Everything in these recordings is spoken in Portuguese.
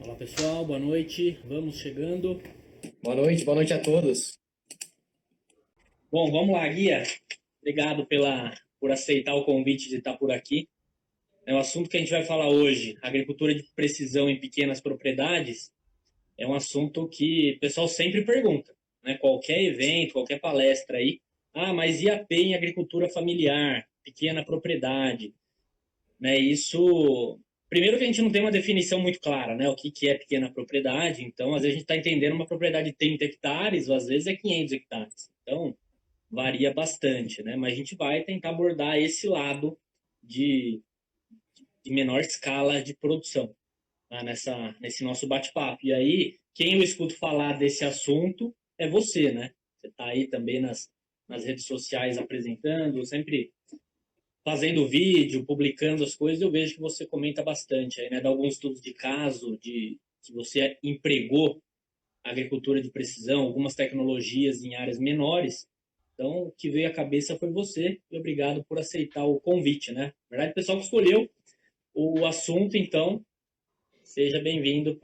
Olá pessoal, boa noite. Vamos chegando. Boa noite a todos. Bom, vamos lá, Guia. Obrigado por aceitar o convite de estar por aqui. O assunto que a gente vai falar hoje, agricultura de precisão em pequenas propriedades, é um assunto que o pessoal sempre pergunta, né? Qualquer evento, qualquer palestra aí, mas IAP em agricultura familiar, pequena propriedade, né? Isso, primeiro que a gente não tem uma definição muito clara, né? O que é pequena propriedade. Então, às vezes a gente está entendendo uma propriedade de 30 hectares, ou às vezes é 500 hectares. Então, varia bastante, né? Mas a gente vai tentar abordar esse lado de, de menor escala de produção, tá? Nesse nosso bate-papo. E aí, quem eu escuto falar desse assunto é você, né? Você está aí também nas redes sociais apresentando, sempre fazendo vídeo, publicando as coisas. Eu vejo que você comenta bastante aí, né? Dá alguns estudos de caso, de que você empregou a agricultura de precisão, algumas tecnologias em áreas menores. Então, o que veio à cabeça foi você, e obrigado por aceitar o convite, né? Na verdade, o pessoal que escolheu o assunto, então, seja bem-vindo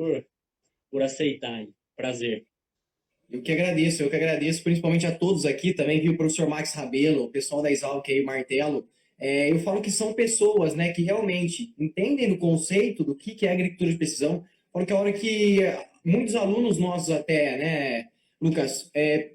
por aceitar aí. Prazer. Eu que agradeço principalmente a todos aqui, também vi o professor Max Rabelo, o pessoal da Exalc aí, o Martelo. Eu falo que são pessoas, né, que realmente entendem do conceito do que é agricultura de precisão, porque a hora que muitos alunos nossos até, né, Lucas,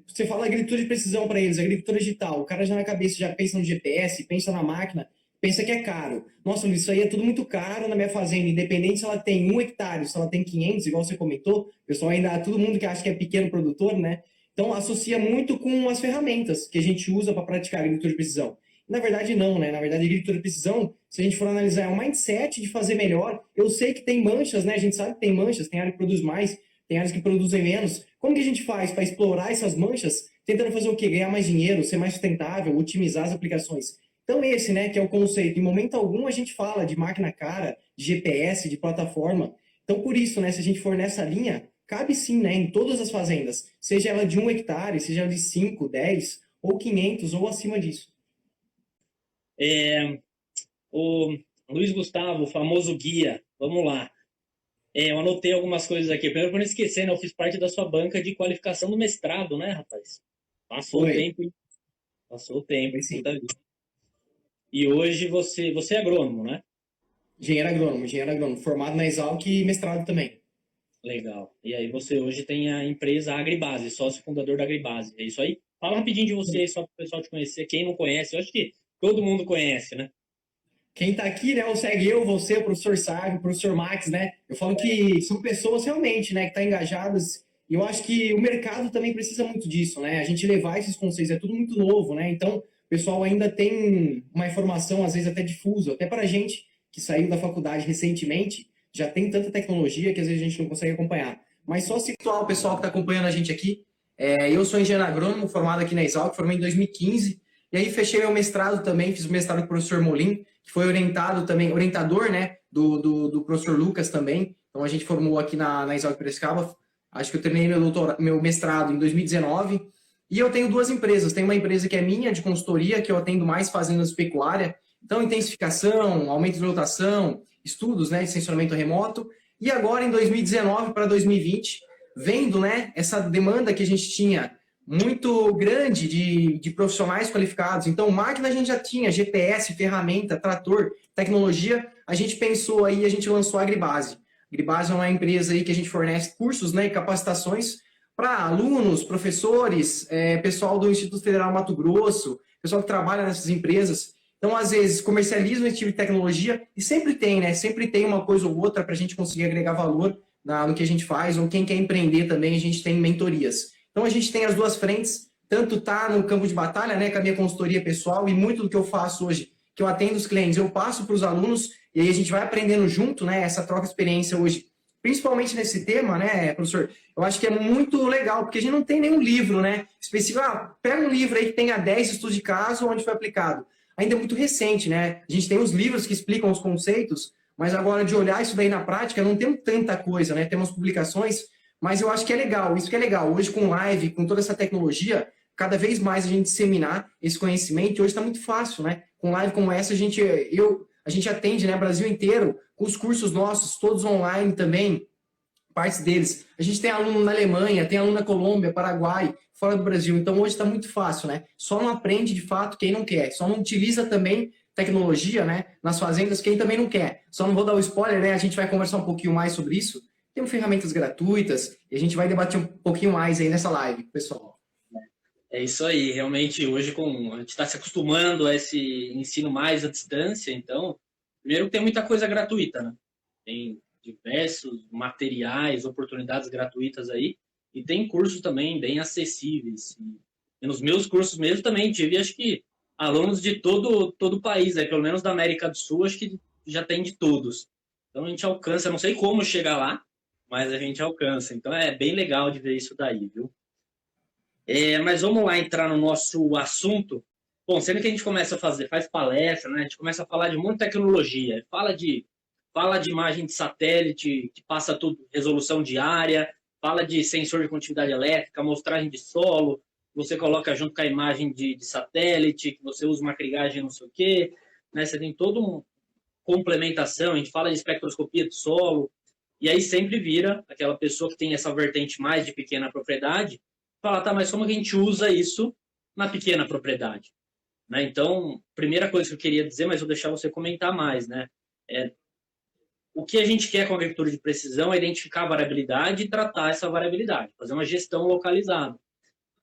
você fala agricultura de precisão para eles, agricultura digital, o cara já na cabeça já pensa no GPS, pensa na máquina, pensa que é caro. Nossa, Luiz, isso aí é tudo muito caro na minha fazenda, independente se ela tem 1 hectare, se ela tem 500, igual você comentou, o pessoal ainda, todo mundo que acha que é pequeno produtor, né? Então, associa muito com as ferramentas que a gente usa para praticar agricultura de precisão. Na verdade, não, né? Na verdade, a agricultura de precisão, se a gente for analisar, é um mindset de fazer melhor. Eu sei que tem manchas, né? A gente sabe que tem manchas, tem área que produz mais, tem áreas que produzem menos. Como que a gente faz para explorar essas manchas, tentando fazer o quê? Ganhar mais dinheiro, ser mais sustentável, otimizar as aplicações. Então, esse, né, que é o conceito. Em momento algum a gente fala de máquina cara, de GPS, de plataforma. Então, por isso, né, se a gente for nessa linha, cabe sim, né, em todas as fazendas, seja ela de 1 hectare, seja ela de 5, 10, ou 500, ou acima disso. O Luiz Gustavo, o famoso guia, vamos lá. Eu anotei algumas coisas aqui. Primeiro, para não esquecer, né, eu fiz parte da sua banca de qualificação do mestrado, né, rapaz? Passou o Foi, tempo, hein? Passou o tempo, foi sim. puta vida. E hoje você é agrônomo, né? Engenheiro agrônomo, formado na Exalc e mestrado também. Legal. E aí você hoje tem a empresa Agribase, sócio fundador da Agribase. É isso aí? Fala rapidinho de você aí, só para o pessoal te conhecer. Quem não conhece, eu acho que todo mundo conhece, né? Quem está aqui, né, segue eu, você, o professor Sávio, o professor Max, né? Eu falo que são pessoas realmente, né, que estão engajadas. E eu acho que o mercado também precisa muito disso, né? A gente levar esses conceitos, é tudo muito novo, né? Então, o pessoal ainda tem uma informação, às vezes, até difusa. Até para a gente que saiu da faculdade recentemente, já tem tanta tecnologia que às vezes a gente não consegue acompanhar. Mas só situar o pessoal que está acompanhando a gente aqui. Eu sou engenheiro agrônomo, formado aqui na Exalc, formei em 2015. E aí fechei meu mestrado também, fiz o mestrado com o professor Molim, que foi orientado também, orientador, né, do professor Lucas também. Então a gente formou aqui na Exalc Piracicaba. Acho que eu terminei meu mestrado em 2019. E eu tenho duas empresas. Tem uma empresa que é minha, de consultoria, que eu atendo mais fazendas pecuária. Então, intensificação, aumento de lotação, estudos, né, de sensoramento remoto. E agora, em 2019 para 2020, vendo, né, essa demanda que a gente tinha muito grande de profissionais qualificados. Então, máquina a gente já tinha, GPS, ferramenta, trator, tecnologia. A gente pensou aí, a gente lançou a Agribase. A Agribase é uma empresa aí que a gente fornece cursos, né, e capacitações para alunos, professores, pessoal do Instituto Federal Mato Grosso, pessoal que trabalha nessas empresas. Então, às vezes, comercializam esse tipo de tecnologia e sempre tem, né? Sempre tem uma coisa ou outra para a gente conseguir agregar valor no que a gente faz, ou quem quer empreender também, a gente tem mentorias. Então, a gente tem as duas frentes, tanto tá no campo de batalha, né, com a minha consultoria pessoal, e muito do que eu faço hoje, que eu atendo os clientes, eu passo para os alunos, e aí a gente vai aprendendo junto, né, essa troca de experiência hoje, principalmente nesse tema, né, professor, eu acho que é muito legal, porque a gente não tem nenhum livro, né, específico, pega um livro aí que tenha 10 estudos de caso onde foi aplicado. Ainda é muito recente, né, a gente tem os livros que explicam os conceitos, mas agora de olhar isso daí na prática, não tem tanta coisa, né, temos publicações, mas eu acho que é legal, isso que é legal. Hoje, com live, com toda essa tecnologia, cada vez mais a gente disseminar esse conhecimento, e hoje está muito fácil, né? Com live como essa, a gente atende, né, Brasil inteiro, com os cursos nossos, todos online também. partes deles. A gente tem aluno na Alemanha, tem aluno na Colômbia, Paraguai, fora do Brasil. Então hoje está muito fácil, né? Só não aprende de fato quem não quer. Só não utiliza também tecnologia, né? Nas fazendas quem também não quer. Só não vou dar o spoiler, né? A gente vai conversar um pouquinho mais sobre isso. Temos ferramentas gratuitas e a gente vai debater um pouquinho mais aí nessa live, pessoal. É isso aí, realmente hoje a gente está se acostumando a esse ensino mais à distância, então, primeiro tem muita coisa gratuita, né? Tem diversos materiais, oportunidades gratuitas aí, e tem cursos também bem acessíveis. E nos meus cursos mesmo também tive, acho que, alunos de todo o país, aí, pelo menos da América do Sul, acho que já tem de todos. Então a gente alcança, não sei como chegar lá, mas a gente alcança. Então é bem legal de ver isso daí, viu? Mas vamos lá entrar no nosso assunto. Bom, sendo que a gente começa a faz palestra, né? A gente começa a falar de muita tecnologia. Fala de imagem de satélite, que passa tudo, resolução diária, fala de sensor de condutividade elétrica, amostragem de solo, você coloca junto com a imagem de satélite, que você usa uma crigagem não sei o quê, né? Você tem toda uma complementação, a gente fala de espectroscopia de solo, e aí sempre vira aquela pessoa que tem essa vertente mais de pequena propriedade, fala, tá, mas como que a gente usa isso na pequena propriedade? Né? Então, primeira coisa que eu queria dizer, mas vou deixar você comentar mais, né? O que a gente quer com a agricultura de precisão é identificar a variabilidade e tratar essa variabilidade, fazer uma gestão localizada.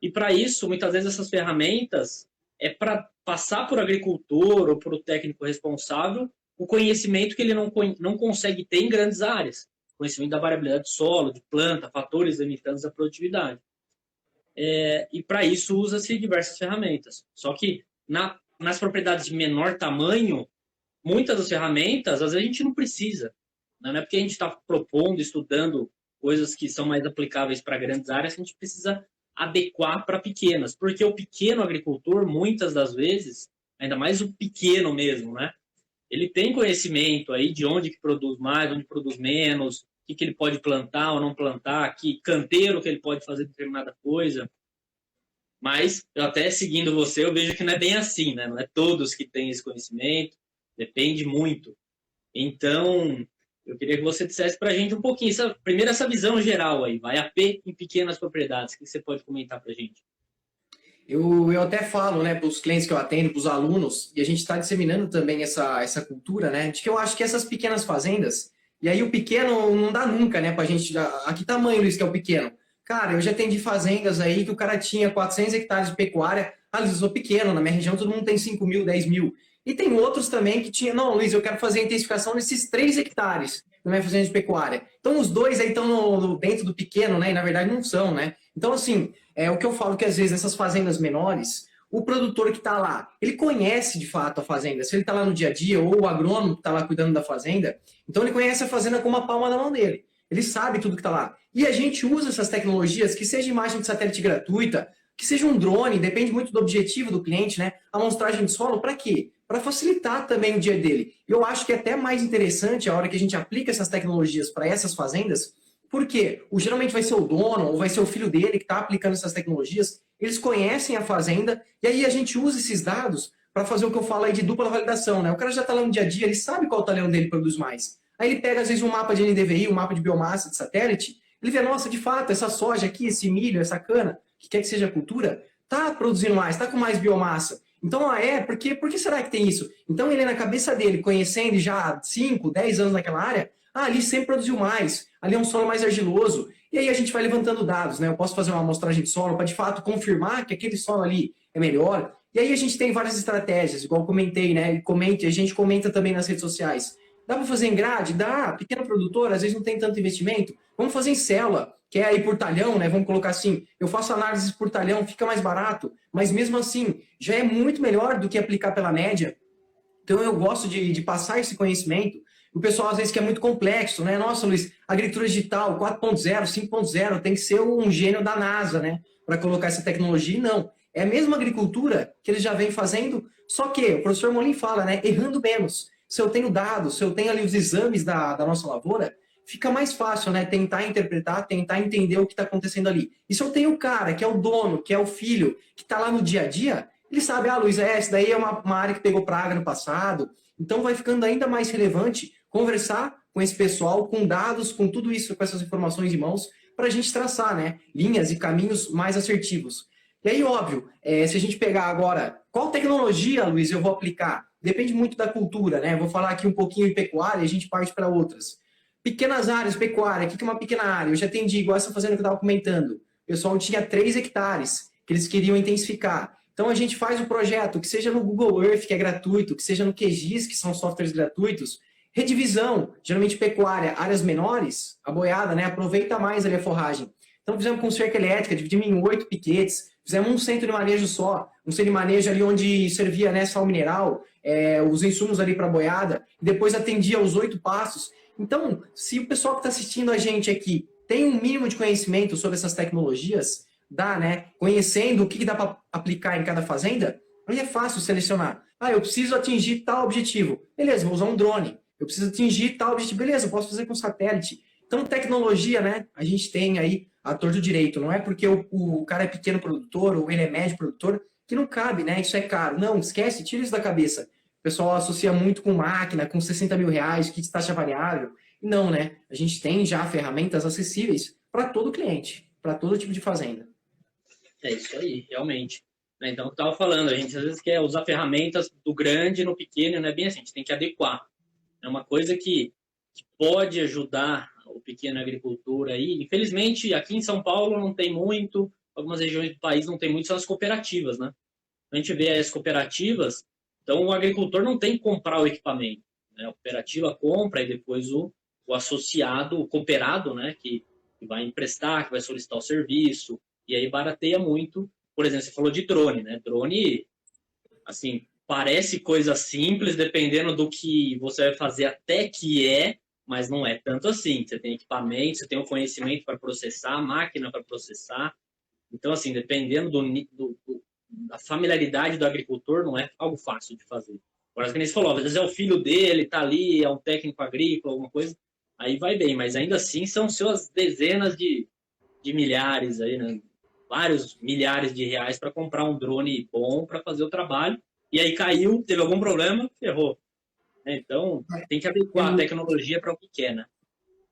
E para isso, muitas vezes essas ferramentas é para passar para o agricultor ou para o técnico responsável o conhecimento que ele não consegue ter em grandes áreas. Conhecimento da variabilidade do solo, de planta, fatores limitantes à produtividade. E para isso usa-se diversas ferramentas. Só que nas propriedades de menor tamanho, muitas das ferramentas, às vezes a gente não precisa. Não é porque a gente está propondo, estudando coisas que são mais aplicáveis para grandes áreas, que a gente precisa adequar para pequenas. Porque o pequeno agricultor, muitas das vezes, ainda mais o pequeno mesmo, né? Ele tem conhecimento aí de onde que produz mais, onde produz menos, o que ele pode plantar ou não plantar, que canteiro que ele pode fazer determinada coisa. Mas, eu até seguindo você, eu vejo que não é bem assim, né? Não é todos que têm esse conhecimento, depende muito. Então, eu queria que você dissesse para a gente um pouquinho, primeiro essa visão geral aí, vai AP em pequenas propriedades, o que você pode comentar para a gente? Eu até falo, né, para os clientes que eu atendo, para os alunos, e a gente está disseminando também essa cultura, né, de que eu acho que essas pequenas fazendas, e aí o pequeno não dá nunca, né, para a gente, a que tamanho, Luiz, que é o pequeno? Cara, eu já atendi fazendas aí que o cara tinha 400 hectares de pecuária, Luiz, eu sou pequeno, na minha região todo mundo tem 5 mil, 10 mil. E tem outros também que tinha, não, Luiz, eu quero fazer a intensificação nesses 3 hectares na minha fazenda de pecuária. Então os dois aí estão dentro do pequeno, né, e na verdade não são, né. Então assim, o que eu falo que às vezes nessas fazendas menores, o produtor que está lá, ele conhece de fato a fazenda. Se ele está lá no dia a dia, ou o agrônomo que está lá cuidando da fazenda, então ele conhece a fazenda como a palma da mão dele. Ele sabe tudo que está lá. E a gente usa essas tecnologias, que seja imagem de satélite gratuita, que seja um drone, depende muito do objetivo do cliente, né? A amostragem de solo, para quê? Para facilitar também o dia dele. Eu acho que é até mais interessante a hora que a gente aplica essas tecnologias para essas fazendas, porque geralmente vai ser o dono ou vai ser o filho dele que está aplicando essas tecnologias, eles conhecem a fazenda, e aí a gente usa esses dados para fazer o que eu falo aí de dupla validação, né? O cara já está lá no dia a dia, ele sabe qual talhão dele produz mais. Aí ele pega, às vezes, um mapa de NDVI, um mapa de biomassa de satélite, ele vê, nossa, de fato, essa soja aqui, esse milho, essa cana, que quer que seja a cultura, está produzindo mais, está com mais biomassa. Então, por que será que tem isso? Então, ele, na cabeça dele, conhecendo já há 5, 10 anos naquela área, ali sempre produziu mais, ali é um solo mais argiloso. E aí a gente vai levantando dados, né? Eu posso fazer uma amostragem de solo para, de fato, confirmar que aquele solo ali é melhor. E aí a gente tem várias estratégias, igual eu comentei, né? A gente comenta também nas redes sociais. Dá para fazer em grade? Dá. Pequeno produtor, às vezes não tem tanto investimento. Vamos fazer em célula, que é aí por talhão, né? Vamos colocar assim, eu faço análises por talhão, fica mais barato, mas mesmo assim, já é muito melhor do que aplicar pela média. Então eu gosto de passar esse conhecimento. O pessoal às vezes quer muito complexo, né? Nossa, Luiz, agricultura digital 4.0, 5.0, tem que ser um gênio da NASA, né? Para colocar essa tecnologia. E não. É a mesma agricultura que eles já vêm fazendo, só que o professor Molin fala, né? Errando menos. Se eu tenho dados, se eu tenho ali os exames da nossa lavoura, fica mais fácil, né? Tentar interpretar, tentar entender o que está acontecendo ali. E se eu tenho o cara, que é o dono, que é o filho, que está lá no dia a dia, ele sabe, Luiz, essa daí é uma área que pegou praga no passado. Então vai ficando ainda mais relevante conversar com esse pessoal, com dados, com tudo isso, com essas informações em mãos, para a gente traçar, né, linhas e caminhos mais assertivos. E aí, óbvio, se a gente pegar agora, qual tecnologia, Luiz, eu vou aplicar? Depende muito da cultura, né? Vou falar aqui um pouquinho em pecuária e a gente parte para outras. Pequenas áreas, pecuária, o que é uma pequena área? Eu já atendi, igual essa fazenda que eu estava comentando. O pessoal tinha 3 hectares que eles queriam intensificar. Então, a gente faz o projeto, que seja no Google Earth, que é gratuito, que seja no QGIS, que são softwares gratuitos. Redivisão, geralmente pecuária, áreas menores, a boiada, né? Aproveita mais ali a forragem. Então, fizemos com cerca elétrica, dividimos em 8 piquetes, fizemos um centro de manejo só, um centro de manejo ali onde servia, né, sal mineral, os insumos ali para boiada, e depois atendia os 8 pastos. Então, se o pessoal que está assistindo a gente aqui tem um mínimo de conhecimento sobre essas tecnologias, dá, né? Conhecendo o que dá para aplicar em cada fazenda, aí é fácil selecionar. Ah, eu preciso atingir tal objetivo. Beleza, vou usar um drone. Eu preciso atingir tal objetivo. Beleza, eu posso fazer com satélite. Então, tecnologia, né? A gente tem aí a torto direito. Não é porque o cara é pequeno produtor ou ele é médio produtor que não cabe, né? Isso é caro. Não, esquece, tira isso da cabeça. O pessoal associa muito com máquina, com 60 mil reais, kit de taxa variável. Não, né? A gente tem já ferramentas acessíveis para todo cliente, para todo tipo de fazenda. É isso aí, realmente. Então, eu estava falando, a gente às vezes quer usar ferramentas do grande no pequeno, não é bem assim, a gente tem que adequar. É uma coisa que pode ajudar o pequeno agricultor aí. Infelizmente, aqui em São Paulo não tem muito, algumas regiões do país não tem muito, são as cooperativas, né? A gente vê as cooperativas, então o agricultor não tem que comprar o equipamento, né? A cooperativa compra e depois o associado, o cooperado, né? Que vai emprestar, que vai solicitar o serviço, e aí barateia muito. Por exemplo, você falou de drone, né? Drone, assim, parece coisa simples, dependendo do que você vai fazer, até que mas não é tanto assim. Você tem equipamento, você tem o conhecimento para processar, máquina para processar. Então, assim, dependendo da familiaridade do agricultor, não é algo fácil de fazer. Agora, como você falou, às vezes é o filho dele, está ali, é um técnico agrícola, alguma coisa, aí vai bem, mas ainda assim são suas dezenas de milhares, aí, né? Vários milhares de reais para comprar um drone bom para fazer o trabalho. E aí caiu, teve algum problema, ferrou. Então, tem que adequar a tecnologia para o que quer, né?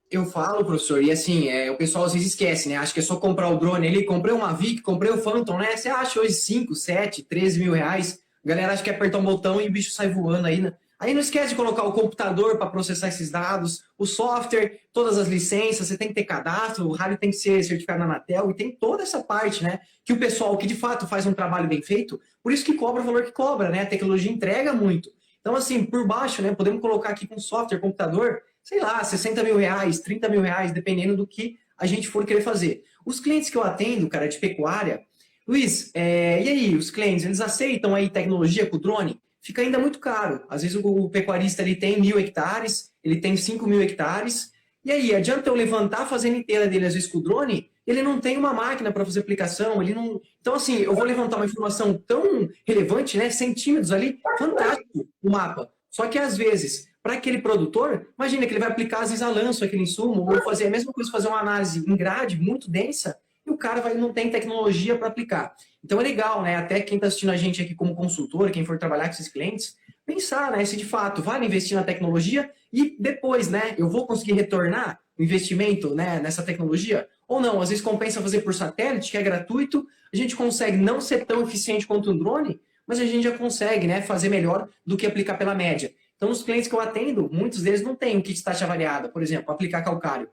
Eu falo, professor, e assim, o pessoal às vezes esquece, né? Acha que é só comprar o drone ali, comprei uma Mavic, comprei o Phantom, né? Você acha hoje 5, 7, 13 mil reais, a galera acha que é apertar um botão e o bicho sai voando aí, né? Aí não esquece de colocar o computador para processar esses dados, o software, todas as licenças, você tem que ter cadastro, o rádio tem que ser certificado na Anatel, e tem toda essa parte, né? Que o pessoal que de fato faz um trabalho bem feito, por isso que cobra o valor que cobra, né? A tecnologia entrega muito. Então, assim, por baixo, né? Podemos colocar aqui com software, computador, sei lá, 60 mil reais, 30 mil reais, dependendo do que a gente for querer fazer. Os clientes que eu atendo, cara, de pecuária, Luiz, e aí, os clientes, eles aceitam aí tecnologia com o drone? Fica ainda muito caro. Às vezes o pecuarista ele tem 1.000 hectares, ele tem 5.000 hectares, e aí, adianta eu levantar a fazenda inteira dele, às vezes com o drone, ele não tem uma máquina para fazer aplicação, ele não... Então, assim, eu vou levantar uma informação tão relevante, né, centímetros ali, fantástico o mapa. Só que, às vezes, para aquele produtor, imagina que ele vai aplicar, às vezes, a lanço aquele insumo, ou fazer a mesma coisa, fazer uma análise em grade muito densa, e o cara não tem tecnologia para aplicar. Então é legal, né? Até quem está assistindo a gente aqui como consultor, quem for trabalhar com esses clientes, pensar, né? Se de fato vale investir na tecnologia e depois, né? Eu vou conseguir retornar o investimento, né, nessa tecnologia? Ou não? Às vezes compensa fazer por satélite, que é gratuito, a gente consegue não ser tão eficiente quanto um drone, mas a gente já consegue, né, fazer melhor do que aplicar pela média. Então, os clientes que eu atendo, muitos deles não têm um kit de taxa variada, por exemplo, aplicar calcário.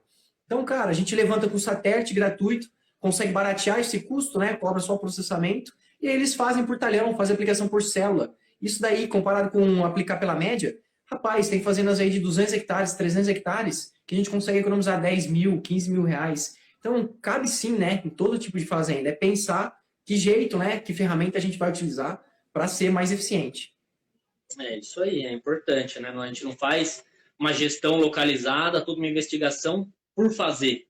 Então, cara, a gente levanta com satélite gratuito, consegue baratear esse custo, né? Cobra só o processamento, e aí eles fazem por talhão, fazem aplicação por célula. Isso daí, comparado com aplicar pela média, rapaz, tem fazendas aí de 200 hectares, 300 hectares, que a gente consegue economizar 10 mil, 15 mil reais. Então, cabe sim, né, em todo tipo de fazenda, é pensar que jeito, né, que ferramenta a gente vai utilizar para ser mais eficiente. É isso aí, é importante, né? A gente não faz uma gestão localizada, toda uma investigação por fazer.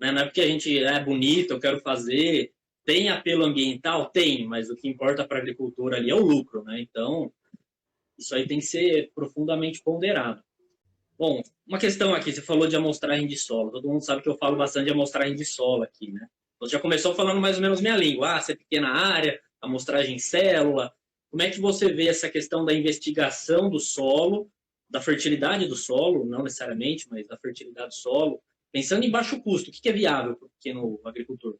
Não é porque a gente é bonito, eu quero fazer, tem apelo ambiental? Tem, mas o que importa para a agricultura ali é o lucro, né? Então, isso aí tem que ser profundamente ponderado. Bom, uma questão aqui, você falou de amostragem de solo, todo mundo sabe que eu falo bastante de amostragem de solo aqui, né? Você já começou falando mais ou menos minha língua, se é pequena área, amostragem em célula, como é que você vê essa questão da investigação do solo da fertilidade do solo, não necessariamente, mas da fertilidade do solo, pensando em baixo custo, o que é viável para o pequeno agricultor?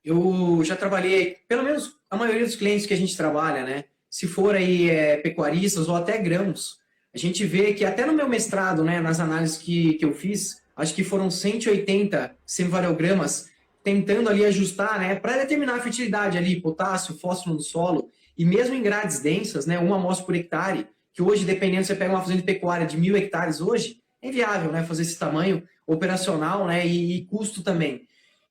Eu já trabalhei, pelo menos a maioria dos clientes que a gente trabalha, né? Se for aí pecuaristas ou até grãos, a gente vê que até no meu mestrado, né, nas análises que eu fiz, acho que foram 180 semivariogramas, tentando ali ajustar, né, para determinar a fertilidade ali, potássio, fósforo no solo, e mesmo em grades densas, né, uma amostra por hectare, que hoje, dependendo, você pega uma fazenda de pecuária de 1.000 hectares hoje, é inviável, né, fazer esse tamanho operacional, né, e custo também.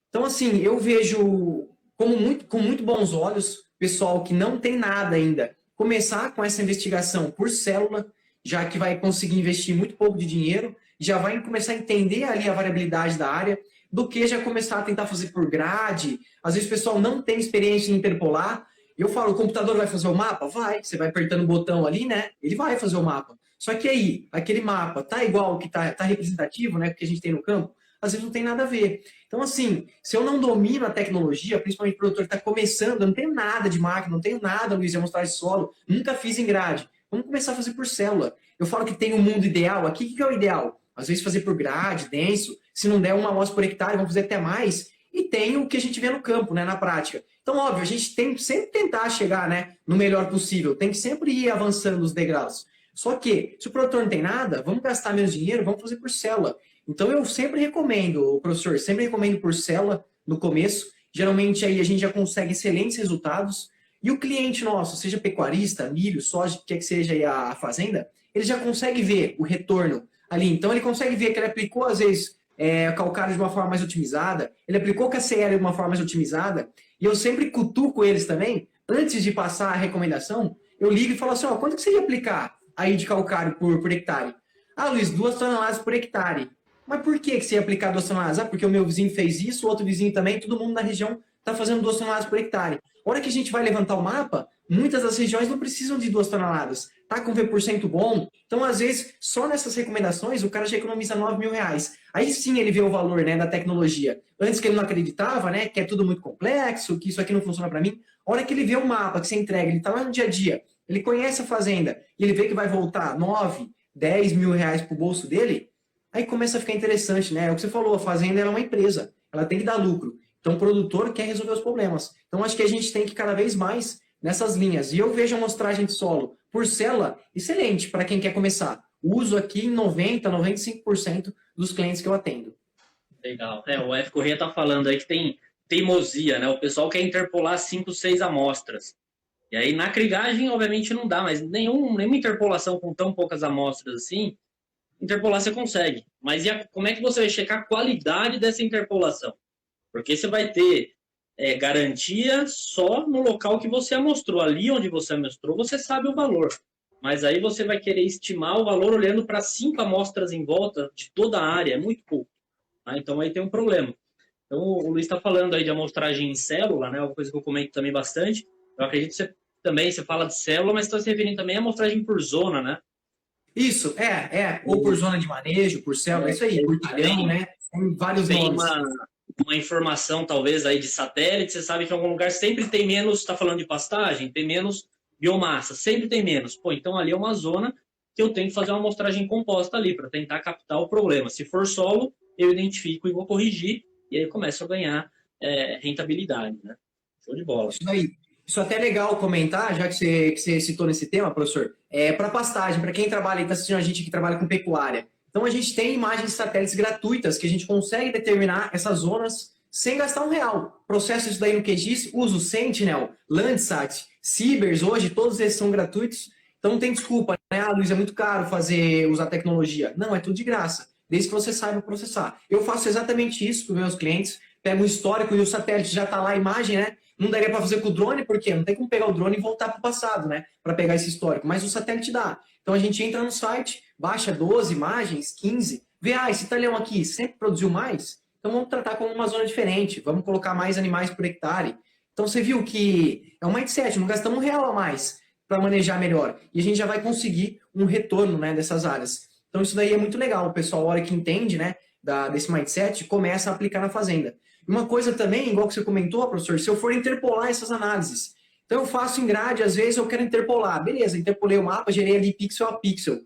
Então, assim, eu vejo com muito bons olhos pessoal que não tem nada ainda começar com essa investigação por célula, já que vai conseguir investir muito pouco de dinheiro, já vai começar a entender ali a variabilidade da área, do que já começar a tentar fazer por grade. Às vezes o pessoal não tem experiência em interpolar. Eu falo, o computador vai fazer o mapa? Vai. Você vai apertando o botão ali, né? Ele vai fazer o mapa. Só que aí, aquele mapa tá igual ao que tá representativo, né? Que a gente tem no campo? Às vezes não tem nada a ver. Então, assim, se eu não domino a tecnologia, principalmente o produtor que está começando, eu não tenho nada de máquina, não tenho nada, Luiz, de amostragem de solo, nunca fiz em grade. Vamos começar a fazer por célula. Eu falo que tem um mundo ideal aqui. O que é o ideal? Às vezes fazer por grade, denso. Se não der uma amostra por hectare, vamos fazer até mais. E tem o que a gente vê no campo, né, na prática. Então, óbvio, a gente tem que sempre tentar chegar, né, no melhor possível. Tem que sempre ir avançando os degraus. Só que, se o produtor não tem nada, vamos gastar menos dinheiro, vamos fazer por célula. Então, eu sempre recomendo, professor, sempre recomendo por célula no começo. Geralmente, aí a gente já consegue excelentes resultados. E o cliente nosso, seja pecuarista, milho, soja, quer que seja aí a fazenda, ele já consegue ver o retorno ali. Então, ele consegue ver que ele aplicou, às vezes, calcário de uma forma mais otimizada, ele aplicou KCl de uma forma mais otimizada, e eu sempre cutuco eles também, antes de passar a recomendação, eu ligo e falo assim, ó, quanto que você ia aplicar aí de calcário por hectare? Ah, Luiz, 2 toneladas por hectare. Mas por que você ia aplicar 2 toneladas? Ah, porque o meu vizinho fez isso, o outro vizinho também, todo mundo na região está fazendo 2 toneladas por hectare. A hora que a gente vai levantar o mapa, muitas das regiões não precisam de 2 toneladas. Tá com V% bom. Então, às vezes, só nessas recomendações, o cara já economiza R$ 9.000. Aí sim ele vê o valor, né, da tecnologia. Antes que ele não acreditava, né, que é tudo muito complexo, que isso aqui não funciona para mim. A hora que ele vê o mapa que você entrega, ele tá lá no dia a dia, ele conhece a fazenda, e ele vê que vai voltar 9, 10 mil reais pro bolso dele, aí começa a ficar interessante, né? É o que você falou, a fazenda é uma empresa, ela tem que dar lucro. Então, o produtor quer resolver os problemas. Então, acho que a gente tem que cada vez mais nessas linhas. E eu vejo a amostragem de solo por célula excelente para quem quer começar. Uso aqui em 90%, 95% dos clientes que eu atendo. Legal. O F. Corrêa está falando aí que tem teimosia, né? O pessoal quer interpolar 5, 6 amostras. E aí, na crigagem, obviamente, não dá, mas nenhuma interpolação com tão poucas amostras assim, interpolar você consegue. Mas como é que você vai checar a qualidade dessa interpolação? Porque você vai ter garantia só no local que você amostrou. Ali onde você amostrou, você sabe o valor. Mas aí você vai querer estimar o valor olhando para 5 amostras em volta de toda a área. É muito pouco. Tá? Então aí tem um problema. Então o Luiz está falando aí de amostragem em célula, né? Uma coisa que eu comento também bastante. Eu acredito que você fala de célula, mas está se referindo também à amostragem por zona, né? Isso, ou por zona de manejo, por célula, isso aí, por talhão, né? Tem vários nomes. Uma informação, talvez, aí de satélite, você sabe que em algum lugar sempre tem menos, está falando de pastagem, tem menos biomassa, sempre tem menos. Pô, então ali é uma zona que eu tenho que fazer uma amostragem composta ali, para tentar captar o problema. Se for solo, eu identifico e vou corrigir, e aí eu começo a ganhar rentabilidade, né? Show de bola. Isso aí. Isso até é legal comentar, já que você citou nesse tema, professor, para pastagem, para quem trabalha, está assistindo a gente que trabalha com pecuária. Então, a gente tem imagens de satélites gratuitas que a gente consegue determinar essas zonas sem gastar R$ 1. Processo isso daí no QGIS, uso Sentinel, Landsat, Cibers, hoje todos esses são gratuitos. Então, não tem desculpa, né? Ah, Luiz, é muito caro usar tecnologia. Não, é tudo de graça, desde que você saiba processar. Eu faço exatamente isso para os meus clientes, pego o histórico e o satélite já está lá a imagem, né? Não daria para fazer com o drone, porque não tem como pegar o drone e voltar para o passado, né? Para pegar esse histórico, mas o satélite dá. Então a gente entra no site, baixa 12 imagens, 15, vê, esse talhão aqui sempre produziu mais, então vamos tratar como uma zona diferente, vamos colocar mais animais por hectare. Então você viu que é um mindset, não gastamos R$ 1 a mais para manejar melhor. E a gente já vai conseguir um retorno, né, dessas áreas. Então isso daí é muito legal, o pessoal, a hora que entende, né, desse mindset, começa a aplicar na fazenda. Uma coisa também, igual que você comentou, professor, se eu for interpolar essas análises, então eu faço em grade, às vezes eu quero interpolar. Beleza, interpolei o mapa, gerei ali pixel a pixel.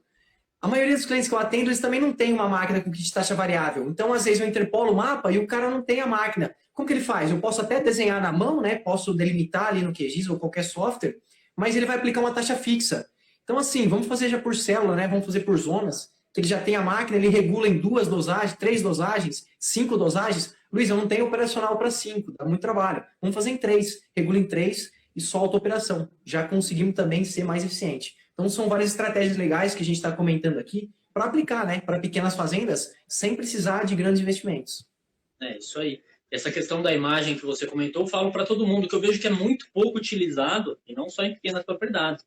A maioria dos clientes que eu atendo, eles também não tem uma máquina com kit de taxa variável. Então, às vezes, eu interpolo o mapa e o cara não tem a máquina. Como que ele faz? Eu posso até desenhar na mão, né? Posso delimitar ali no QGIS ou qualquer software, mas ele vai aplicar uma taxa fixa. Então, assim, vamos fazer já por célula, né? Vamos fazer por zonas, que ele já tem a máquina, ele regula em 2 dosagens, 3 dosagens, 5 dosagens. Luiz, eu não tenho operacional para 5, dá muito trabalho. Vamos fazer em 3, regula em 3 e solta a operação. Já conseguimos também ser mais eficiente. Então, são várias estratégias legais que a gente está comentando aqui para aplicar, né, para pequenas fazendas, sem precisar de grandes investimentos. É isso aí. Essa questão da imagem que você comentou, eu falo para todo mundo que eu vejo que é muito pouco utilizado, e não só em pequenas propriedades.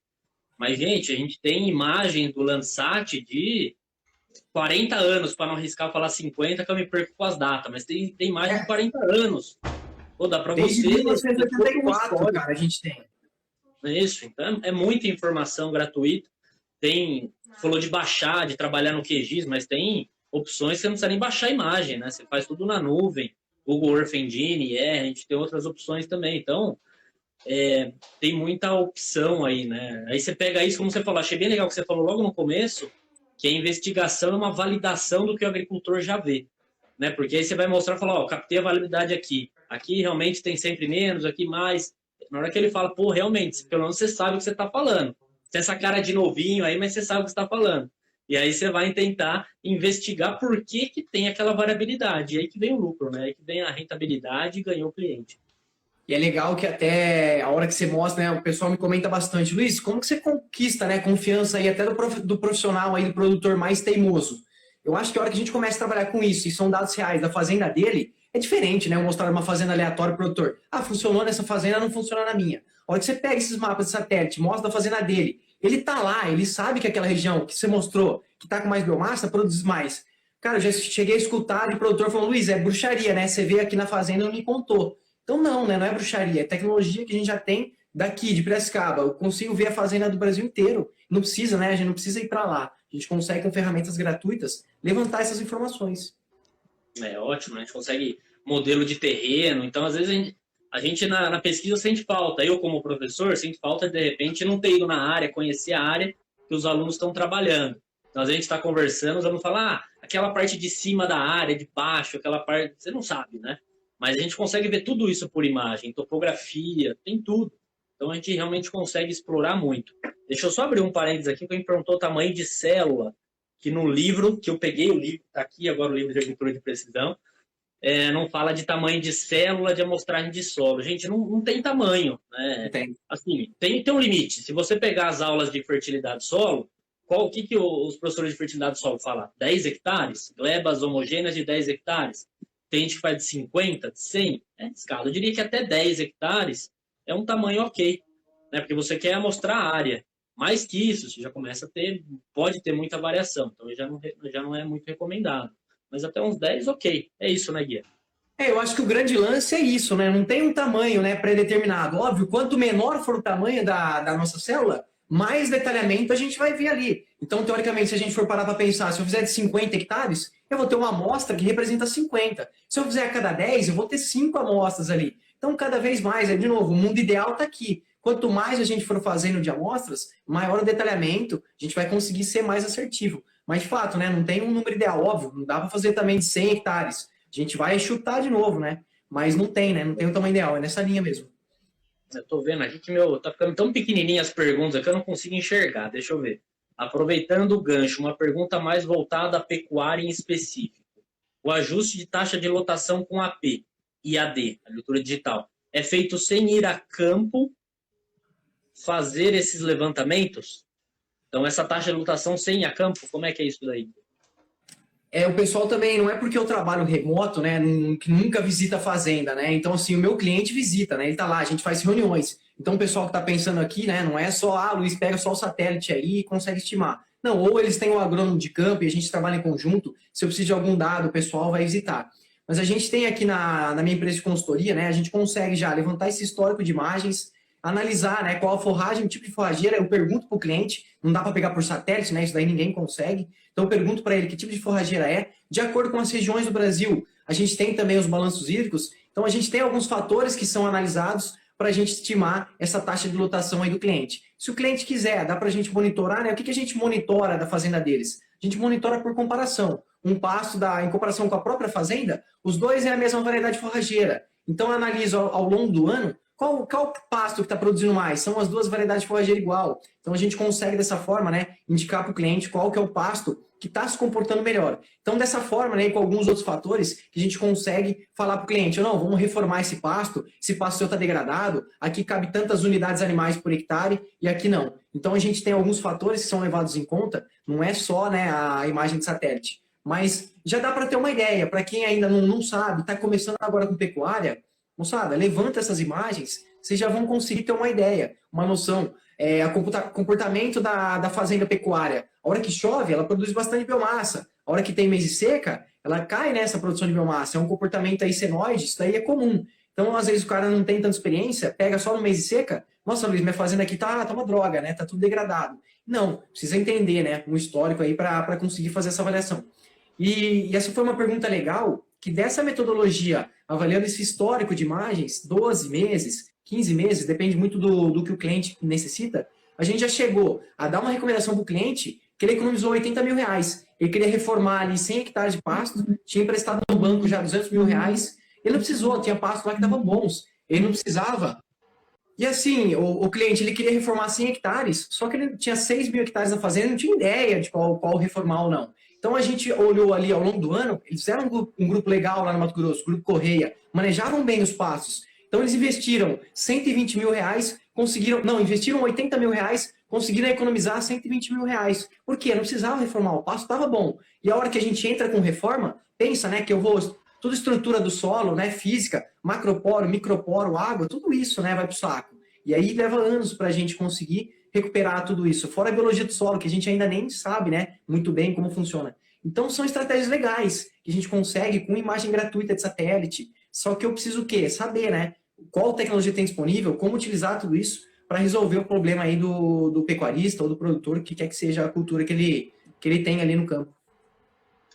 Mas, gente, a gente tem imagem do Landsat de 40 anos, para não arriscar falar 50, que eu me perco com as datas, mas tem imagem de 40 anos. Pô, dá para você... Desde 1984, cara, a gente tem. Isso, então é muita informação gratuita. Tem, falou de baixar, de trabalhar no QGIS, mas tem opções que você não precisa nem baixar a imagem, né? Você faz tudo na nuvem, Google Earth Engine, a gente tem outras opções também. Então, tem muita opção aí, né? Aí você pega isso, como você falou, achei bem legal que você falou logo no começo, que a investigação é uma validação do que o agricultor já vê, né? Porque aí você vai mostrar e falar, ó, captei a validade aqui realmente tem sempre menos, aqui mais. Na hora que ele fala, pô, realmente, pelo menos você sabe o que você está falando. Tem essa cara de novinho aí, mas você sabe o que você está falando. E aí você vai tentar investigar por que tem aquela variabilidade. E aí que vem o lucro, né? Aí que vem a rentabilidade e ganhou o cliente. E é legal que até a hora que você mostra, né, o pessoal me comenta bastante, Luiz, como que você conquista, né, confiança aí até do profissional aí, do produtor mais teimoso? Eu acho que a hora que a gente começa a trabalhar com isso, e são dados reais da fazenda dele, é diferente, né? Eu mostrar uma fazenda aleatória para o produtor. Ah, funcionou nessa fazenda, não funciona na minha. A hora que você pega esses mapas de satélite, mostra a fazenda dele, ele tá lá, ele sabe que aquela região que você mostrou, que tá com mais biomassa, produz mais. Cara, eu já cheguei a escutar de produtor falando, Luiz, é bruxaria, né? Você veio aqui na fazenda e não me contou. Então não, né? Não é bruxaria, é tecnologia que a gente já tem daqui, de Piracicaba. Eu consigo ver a fazenda do Brasil inteiro. Não precisa, né? A gente não precisa ir para lá. A gente consegue, com ferramentas gratuitas, levantar essas informações. É ótimo, né? A gente consegue modelo de terreno. Então, às vezes, a gente na pesquisa sente falta. Eu, como professor, sinto falta de repente, não ter ido na área, conhecer a área que os alunos estão trabalhando. Então, às vezes, a gente está conversando, os alunos falam, aquela parte de cima da área, de baixo, aquela parte... Você não sabe, né? Mas a gente consegue ver tudo isso por imagem, topografia, tem tudo. Então, a gente realmente consegue explorar muito. Deixa eu só abrir um parênteses aqui, que eu me perguntou o tamanho de célula, que no livro, que eu peguei o livro, está aqui agora o livro de agricultura de precisão, não fala de tamanho de célula de amostragem de solo. Gente, não tem tamanho, né? Tem. Assim, tem um limite. Se você pegar as aulas de fertilidade solo, o que os professores de fertilidade solo falam? 10 hectares? Glebas homogêneas de 10 hectares? Tem gente que faz de 50, de 100? É escala. Eu diria que até 10 hectares é um tamanho ok, né? Porque você quer amostrar a área. Mais que isso, você já começa a ter, pode ter muita variação. Então, já não é muito recomendado. Mas até uns 10, ok. É isso, né, Guia? Eu acho que o grande lance é isso, né? Não tem um tamanho, né, pré-determinado. Óbvio, quanto menor for o tamanho da nossa célula, mais detalhamento a gente vai ver ali. Então, teoricamente, se a gente for parar para pensar, se eu fizer de 50 hectares, eu vou ter uma amostra que representa 50. Se eu fizer a cada 10, eu vou ter 5 amostras ali. Então, cada vez mais, de novo, o mundo ideal está aqui. Quanto mais a gente for fazendo de amostras, maior o detalhamento, a gente vai conseguir ser mais assertivo. Mas, de fato, né, não tem um número ideal, óbvio. Não dá para fazer também de 100 hectares. A gente vai chutar de novo, né? Mas não tem, né? Não tem o tamanho ideal. É nessa linha mesmo. Eu tô vendo aqui que tá ficando tão pequenininha as perguntas que eu não consigo enxergar. Deixa eu ver. Aproveitando o gancho, uma pergunta mais voltada à pecuária em específico. O ajuste de taxa de lotação com AP e AD, agricultura digital, é feito sem ir a campo fazer esses levantamentos? Então, essa taxa de lotação sem ir a campo, como é que é isso daí? O pessoal também, não é porque eu trabalho remoto, né, que nunca visita a fazenda, né? Então, assim, o meu cliente visita, né? Ele tá lá, a gente faz reuniões. Então, o pessoal que tá pensando aqui, né, não é só, Luiz, pega só o satélite aí e consegue estimar. Não, ou eles têm o agrônomo de campo e a gente trabalha em conjunto, se eu preciso de algum dado, o pessoal vai visitar. Mas a gente tem aqui na minha empresa de consultoria, né, a gente consegue já levantar esse histórico de imagens, analisar, né, qual a forragem, o tipo de forrageira, eu pergunto para o cliente, não dá para pegar por satélite, né, isso daí ninguém consegue, então eu pergunto para ele que tipo de forrageira é, de acordo com as regiões do Brasil. A gente tem também os balanços hídricos, então a gente tem alguns fatores que são analisados para a gente estimar essa taxa de lotação aí do cliente. Se o cliente quiser, dá para a gente monitorar, né, o que a gente monitora da fazenda deles? a gente monitora por comparação. Um pasto em comparação com a própria fazenda, os dois é a mesma variedade forrageira. Então, eu analiso ao longo do ano qual pasto que está produzindo mais. São as duas variedades forrageiras igual. Então, a gente consegue, dessa forma, né, indicar para o cliente qual que é o pasto que está se comportando melhor. Então, dessa forma, né, com alguns outros fatores, que a gente consegue falar para o cliente, não, vamos reformar esse pasto seu está degradado, aqui cabe tantas unidades animais por hectare e aqui não. Então, a gente tem alguns fatores que são levados em conta, não é só, né, a imagem de satélite. Mas já dá para ter uma ideia. Para quem ainda não sabe, está começando agora com pecuária, moçada, levanta essas imagens, vocês já vão conseguir ter uma ideia, uma noção. O comportamento da fazenda pecuária. A hora que chove, ela produz bastante biomassa. A hora que tem mês de seca, ela cai nessa produção de biomassa. É um comportamento aí senoide, isso daí é comum. Então, às vezes, o cara não tem tanta experiência, pega só no mês de seca, nossa, Luiz, minha fazenda aqui tá uma droga, né? Tá tudo degradado. Não, precisa entender, né? Um histórico aí para conseguir fazer essa avaliação. E essa foi uma pergunta legal, que dessa metodologia, avaliando esse histórico de imagens, 12 meses, 15 meses, depende muito do que o cliente necessita, a gente já chegou a dar uma recomendação para o cliente que ele economizou 80 mil reais. Ele queria reformar ali 100 hectares de pasto, tinha emprestado no banco já 200 mil reais, ele não precisou, tinha pastos lá que estavam bons, ele não precisava. E assim, o cliente ele queria reformar 100 hectares, só que ele tinha 6 mil hectares na fazenda, não tinha ideia de qual reformar ou não. Então a gente olhou ali ao longo do ano, eles fizeram um grupo legal lá no Mato Grosso, o Grupo Correia, manejavam bem os pastos. Então eles investiram 120 mil reais, investiram 80 mil reais, conseguiram economizar 120 mil reais. Por quê? Não precisava reformar, o pasto estava bom. E a hora que a gente entra com reforma, pensa, né, que eu vou... Toda a estrutura do solo, né, física, macroporo, microporo, água, tudo isso, né, vai para o saco. E aí leva anos para a gente conseguir recuperar tudo isso. Fora a biologia do solo, que a gente ainda nem sabe, né, muito bem como funciona. Então são estratégias legais que a gente consegue com imagem gratuita de satélite. Só que eu preciso o quê? Saber, né, qual tecnologia tem disponível, como utilizar tudo isso para resolver o problema aí do pecuarista ou do produtor, que quer que seja a cultura que ele tem ali no campo.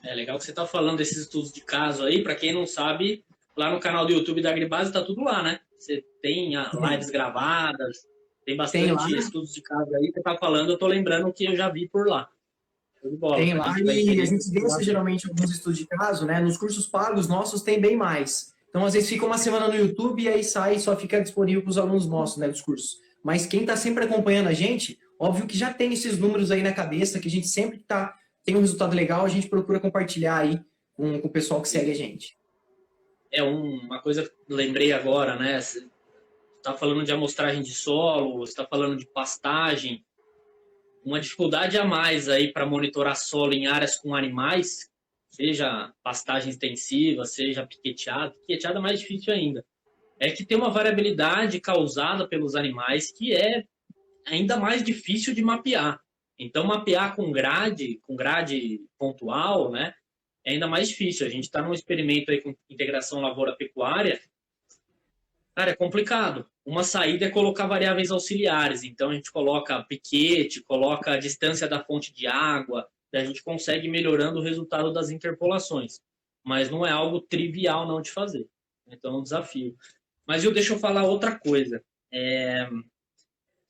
É legal que você está falando desses estudos de caso aí. Para quem não sabe, lá no canal do YouTube da Agribase está tudo lá, né? Você tem lives gravadas, tem bastante estudos de caso aí. Você está falando, eu estou lembrando que eu já vi por lá. Tem lá e a gente deixa geralmente alguns estudos de caso, né? Nos cursos pagos nossos tem bem mais. Então, às vezes, fica uma semana no YouTube e aí sai e só fica disponível para os alunos nossos, né, dos cursos. Mas quem está sempre acompanhando a gente, óbvio que já tem esses números aí na cabeça, que a gente sempre tem um resultado legal, a gente procura compartilhar aí com o pessoal que segue a gente. É uma coisa que lembrei agora, né? Você está falando de amostragem de solo, você está falando de pastagem. Uma dificuldade a mais aí para monitorar solo em áreas com animais, seja pastagem extensiva, seja piqueteada é mais difícil ainda. É que tem uma variabilidade causada pelos animais que é ainda mais difícil de mapear. Então, mapear com grade pontual, né, é ainda mais difícil. A gente está num experimento aí com integração lavoura-pecuária. Cara, é complicado. Uma saída é colocar variáveis auxiliares. Então, a gente coloca piquete, coloca a distância da fonte de água, e a gente consegue ir melhorando o resultado das interpolações. Mas não é algo trivial não de fazer. Então, é um desafio. Mas deixa eu falar outra coisa.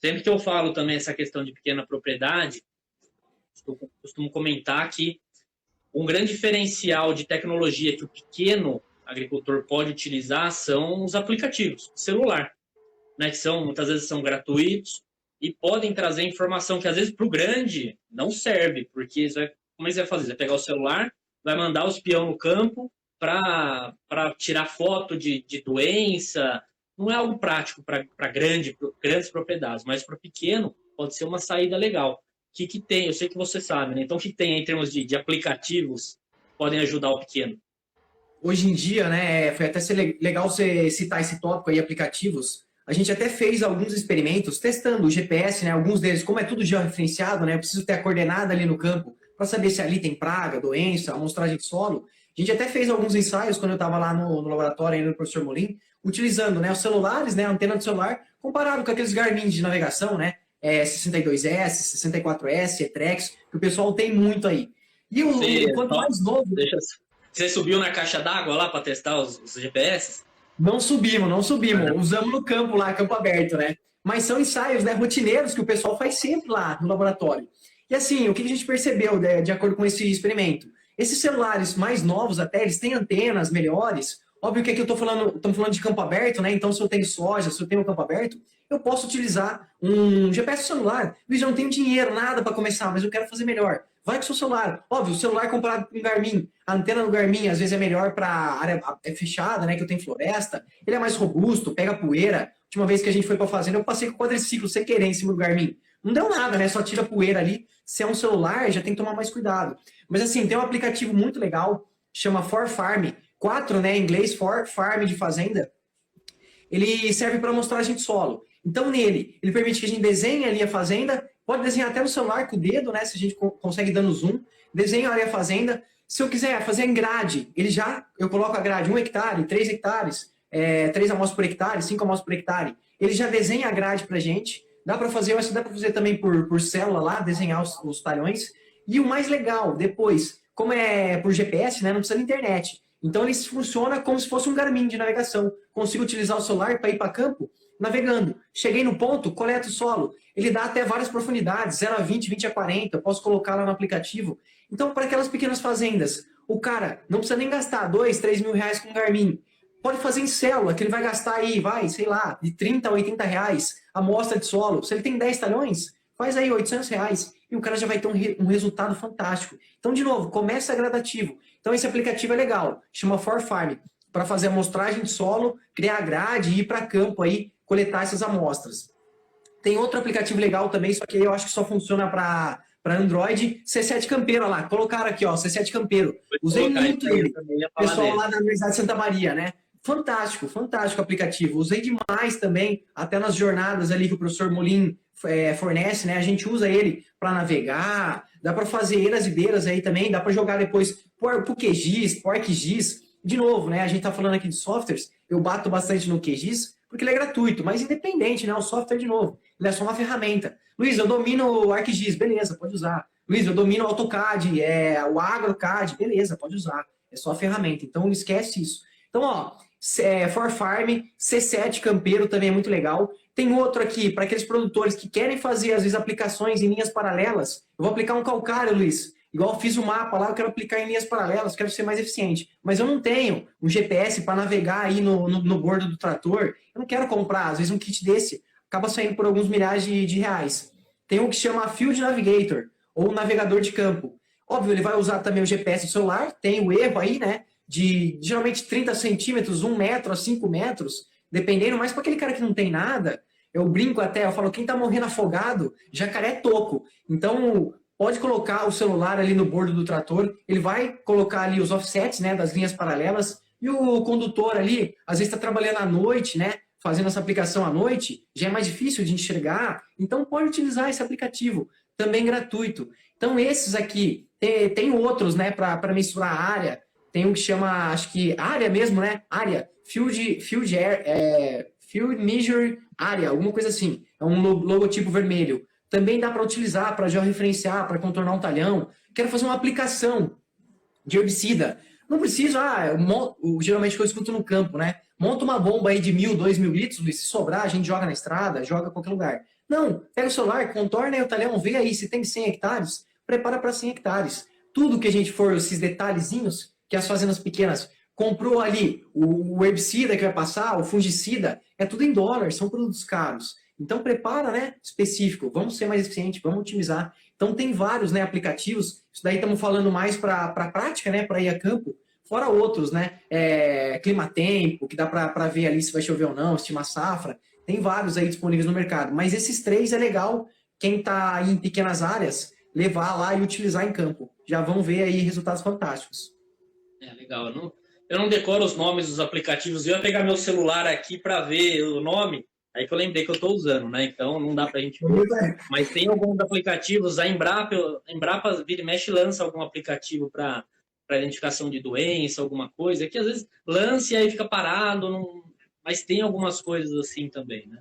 Sempre que eu falo também essa questão de pequena propriedade, eu costumo comentar que um grande diferencial de tecnologia que o pequeno agricultor pode utilizar são os aplicativos de celular, né, que muitas vezes são gratuitos e podem trazer informação que às vezes para o grande não serve, porque como é que você vai fazer? Você vai pegar o celular, vai mandar os peão no campo para tirar foto de doença. Não é algo prático para grandes propriedades, mas para pequeno pode ser uma saída legal. O que tem? Eu sei que você sabe, né? Então, o que tem em termos de aplicativos que podem ajudar o pequeno? Hoje em dia, né, foi até legal você citar esse tópico aí, aplicativos. A gente até fez alguns experimentos testando o GPS, né? Alguns deles, como é tudo georreferenciado, né? Eu preciso ter a coordenada ali no campo para saber se ali tem praga, doença, amostragem de solo. A gente até fez alguns ensaios quando eu estava lá no laboratório ainda do professor Molim, utilizando, né, os celulares, né, a antena do celular, comparado com aqueles Garmin de navegação, né, 62S, 64S, Etrex, que o pessoal tem muito aí. E quanto mais novo... Você subiu na caixa d'água lá para testar os GPS? Não subimos. Usamos no campo lá, campo aberto, né? Mas são ensaios, né, rotineiros que o pessoal faz sempre lá no laboratório. E assim, o que a gente percebeu de acordo com esse experimento? Esses celulares mais novos até, eles têm antenas melhores. Óbvio que aqui eu estou falando de campo aberto, né? Então, se eu tenho soja, se eu tenho campo aberto, eu posso utilizar um GPS celular. Luiz, eu não tenho dinheiro, nada para começar, mas eu quero fazer melhor. Vai com o seu celular. Óbvio, o celular comparado com o Garmin, a antena do Garmin às vezes é melhor para área fechada, né? Que eu tenho floresta. Ele é mais robusto, pega poeira. A última vez que a gente foi para fazenda, eu passei com o quadriciclo sem querer em cima do Garmin. Não deu nada, né? Só tira poeira ali. Se é um celular, já tem que tomar mais cuidado. Mas assim, tem um aplicativo muito legal, chama For Farm. 4, né, em inglês, For Farm de fazenda. Ele serve para amostragem de solo. Então, nele, ele permite que a gente desenhe ali a fazenda, pode desenhar até no celular com o dedo, né, se a gente consegue dando zoom, desenha ali a fazenda. Se eu quiser fazer em grade, eu coloco a grade 1 hectare, 3 hectares, 3 amostras por hectare, 5 amostras por hectare, ele já desenha a grade para a gente. Dá para fazer, eu acho que dá para fazer também por célula lá, desenhar os talhões. E o mais legal, depois, como é por GPS, né, não precisa de internet. Então ele funciona como se fosse um Garmin de navegação. Consigo utilizar o celular para ir para campo navegando. Cheguei no ponto, coleto o solo. Ele dá até várias profundidades, 0 a 20, 20 a 40. Eu posso colocar lá no aplicativo. Então, para aquelas pequenas fazendas, o cara não precisa nem gastar 2, 3 mil reais com Garmin. Pode fazer em célula, que ele vai gastar aí, sei lá, de 30 a 80 reais a amostra de solo. Se ele tem 10 talhões, faz aí 800 reais. E o cara já vai ter um resultado fantástico. Então, de novo, começa gradativo. Então, esse aplicativo é legal, chama For Farm, para fazer amostragem de solo, criar grade e ir para campo aí, coletar essas amostras. Tem outro aplicativo legal também, só que eu acho que só funciona para Android, C7 Campeiro, olha lá, colocaram aqui, ó, C7 Campeiro. Usei muito ele, pessoal lá da Universidade de Santa Maria, né? Fantástico, fantástico aplicativo. Usei demais também, até nas jornadas ali que o professor Molim fornece, né? A gente usa ele para navegar, dá para fazer eiras e beiras aí também, dá para jogar depois por QGIS, por ArcGIS. De novo, né? A gente tá falando aqui de softwares, eu bato bastante no QGIS, porque ele é gratuito, mas independente, né? O software, de novo, ele é só uma ferramenta. Luiz, eu domino o ArcGIS, beleza, pode usar. Luiz, eu domino o AutoCAD, o AgroCAD, beleza, pode usar. É só a ferramenta, então não esquece isso. Então, ó, For Farm, C7 Campeiro também é muito legal. Tem outro aqui, para aqueles produtores que querem fazer, às vezes, aplicações em linhas paralelas. Eu vou aplicar um calcário, Luiz. Igual eu fiz o mapa lá, eu quero aplicar em linhas paralelas, quero ser mais eficiente. Mas eu não tenho um GPS para navegar aí no bordo do trator. Eu não quero comprar, às vezes, um kit desse acaba saindo por alguns milhares de reais. Tem um que chama Field Navigator, ou navegador de campo. Óbvio, ele vai usar também o GPS do celular, tem o erro aí, né? De geralmente 30 centímetros, 1 metro a 5 metros, dependendo, mas para aquele cara que não tem nada, eu brinco até, eu falo, quem tá morrendo afogado, jacaré é toco. Então, pode colocar o celular ali no bordo do trator, ele vai colocar ali os offsets, né, das linhas paralelas, e o condutor ali, às vezes está trabalhando à noite, né, fazendo essa aplicação à noite, já é mais difícil de enxergar, então pode utilizar esse aplicativo, também gratuito. Então, esses aqui, tem outros, né, para mensurar a área. Tem um que chama, acho que área mesmo, né? Área, Field Measure Area, alguma coisa assim. É um logotipo vermelho. Também dá para utilizar para georreferenciar, para contornar um talhão. Quero fazer uma aplicação de herbicida. Não preciso, geralmente eu escuto no campo, né? Monta uma bomba aí de 1.000, 2.000 litros, se sobrar, a gente joga na estrada, joga em qualquer lugar. Não, pega o celular, contorna aí o talhão, vê aí se tem 100 hectares, prepara para 100 hectares. Tudo que a gente for, esses detalhezinhos, que as fazendas pequenas comprou ali, o herbicida que vai passar, o fungicida, é tudo em dólar, são produtos caros. Então prepara, né, específico, vamos ser mais eficientes, vamos otimizar. Então tem vários, né, aplicativos, isso daí estamos falando mais para prática, né, para ir a campo, fora outros, né, clima-tempo, que dá para ver ali se vai chover ou não, estima safra, tem vários aí disponíveis no mercado, mas esses três é legal, quem está em pequenas áreas, levar lá e utilizar em campo. Já vão ver aí resultados fantásticos. Legal. Eu não decoro os nomes dos aplicativos. Eu ia pegar meu celular aqui para ver o nome, aí que eu lembrei que eu estou usando, né? Então não dá para a gente ver. Mas tem alguns aplicativos, a Embrapa vira e mexe lança algum aplicativo para identificação de doença, alguma coisa, que às vezes lança e aí fica parado, mas tem algumas coisas assim também, né?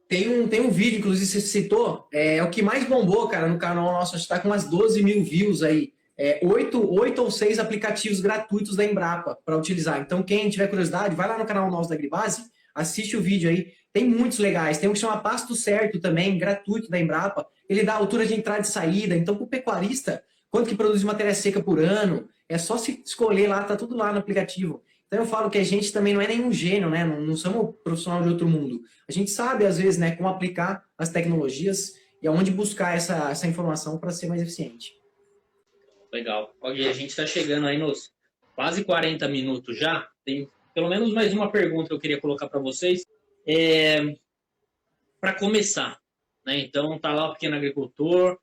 Tem um vídeo, inclusive, você citou, é o que mais bombou, cara, no canal nosso, a gente está com umas 12 mil views aí. 8 ou 6 aplicativos gratuitos da Embrapa para utilizar. Então, quem tiver curiosidade, vai lá no canal nosso da Agribase, assiste o vídeo aí. Tem muitos legais. Tem um que chama Pasto Certo também, gratuito da Embrapa, ele dá a altura de entrada e saída. Então, para o pecuarista, quanto que produz matéria seca por ano, é só se escolher lá, tá tudo lá no aplicativo. Então eu falo que a gente também não é nenhum gênio, né? Não somos profissional de outro mundo. A gente sabe, às vezes, né, como aplicar as tecnologias e aonde buscar essa informação para ser mais eficiente. Legal. Ok, a gente está chegando aí nos quase 40 minutos já. Tem pelo menos mais uma pergunta que eu queria colocar para vocês. Para começar, né? Então, tá lá o pequeno agricultor.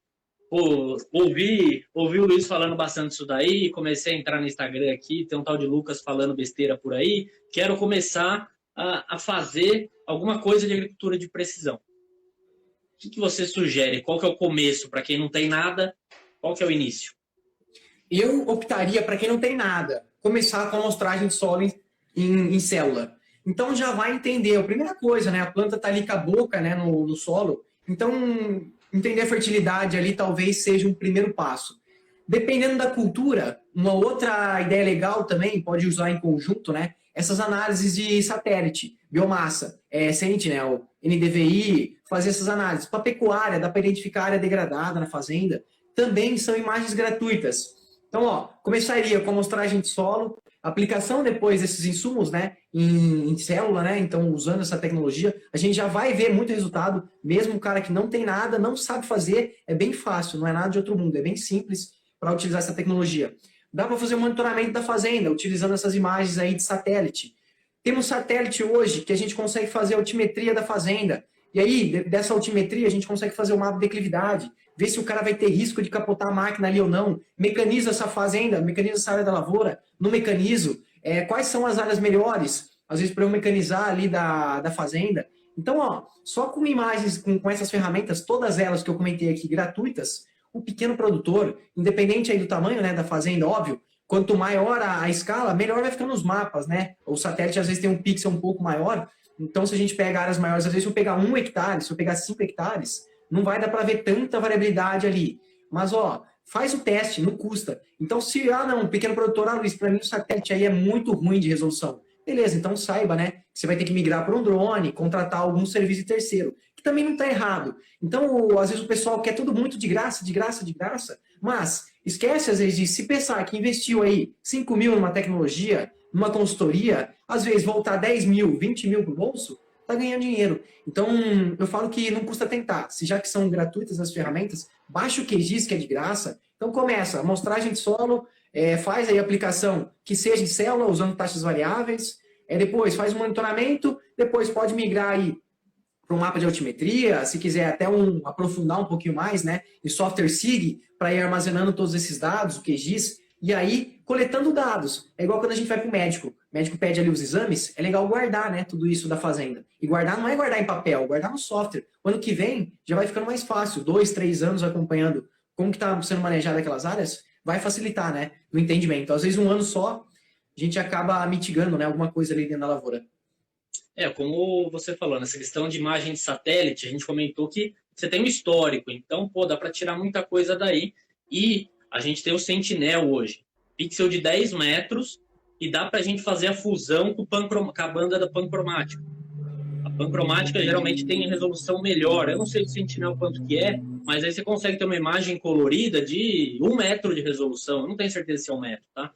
Pô, ouvi o Luiz falando bastante disso daí, comecei a entrar no Instagram aqui, tem um tal de Lucas falando besteira por aí. Quero começar a fazer alguma coisa de agricultura de precisão. O que você sugere? Qual que é o começo? Para quem não tem nada, qual que é o início? Eu optaria, para quem não tem nada, começar com a amostragem de solo em célula. Então já vai entender, a primeira coisa, né? A planta está ali com a boca, né, no solo. Então, entender a fertilidade ali talvez seja um primeiro passo. Dependendo da cultura, uma outra ideia legal também, pode usar em conjunto, né? Essas análises de satélite, biomassa, Sentinel, NDVI, fazer essas análises. Para pecuária, dá para identificar a área degradada na fazenda. Também são imagens gratuitas. Então, ó, começaria com a amostragem de solo, aplicação depois desses insumos, né, em célula, né, então usando essa tecnologia, a gente já vai ver muito resultado, mesmo o cara que não tem nada, não sabe fazer, é bem fácil, não é nada de outro mundo, é bem simples para utilizar essa tecnologia. Dá para fazer um monitoramento da fazenda, utilizando essas imagens aí de satélite. Temos satélite hoje que a gente consegue fazer a altimetria da fazenda, e aí, dessa altimetria, a gente consegue fazer o mapa de declividade, ver se o cara vai ter risco de capotar a máquina ali ou não, mecaniza essa fazenda, mecaniza essa área da lavoura, no mecanizo, quais são as áreas melhores, às vezes para eu mecanizar ali da fazenda. Então, ó, só com imagens, com essas ferramentas, todas elas que eu comentei aqui, gratuitas, o pequeno produtor, independente aí do tamanho, né, da fazenda, óbvio, quanto maior a escala, melhor vai ficando os mapas, né? O satélite às vezes tem um pixel um pouco maior, então se a gente pega áreas maiores, às vezes se eu pegar 1 hectare, se eu pegar 5 hectares, não vai dar para ver tanta variabilidade ali. Mas, ó, faz o teste, não custa. Então, se, não, pequeno produtor, Luiz, para mim o satélite aí é muito ruim de resolução. Beleza, então saiba, né, que você vai ter que migrar para um drone, contratar algum serviço de terceiro, que também não está errado. Então, às vezes o pessoal quer tudo muito de graça, de graça, de graça, mas esquece, às vezes, de se pensar que investiu aí 5 mil numa tecnologia, numa consultoria, às vezes voltar 10 mil, 20 mil para o bolso, tá ganhando dinheiro. Então, eu falo que não custa tentar. Se já que são gratuitas as ferramentas, baixa o QGIS, que é de graça. Então, começa. Amostragem de solo, faz aí a aplicação que seja em célula, usando taxas variáveis. Depois, faz o monitoramento. Depois, pode migrar aí para um mapa de altimetria. Se quiser até aprofundar um pouquinho mais, né? Em software SIG, para ir armazenando todos esses dados, o QGIS. E aí, coletando dados. É igual quando a gente vai para o médico. O médico pede ali os exames, é legal guardar, né, tudo isso da fazenda. E guardar não é guardar em papel, guardar no software. O ano que vem já vai ficando mais fácil. 2, 3 anos acompanhando como que está sendo manejado aquelas áreas, vai facilitar, né, no entendimento. Às vezes um ano só, a gente acaba mitigando, né, alguma coisa ali dentro da lavoura. Como você falou, nessa questão de imagem de satélite, a gente comentou que você tem um histórico, então, pô, dá para tirar muita coisa daí. E a gente tem o Sentinel hoje, pixel de 10 metros, e dá para a gente fazer a fusão com a banda da pancromática. A pancromática geralmente tem resolução melhor. Eu não sei o Sentinel quanto que é, mas aí você consegue ter uma imagem colorida de 1 metro de resolução. Eu não tenho certeza se é 1 metro, tá?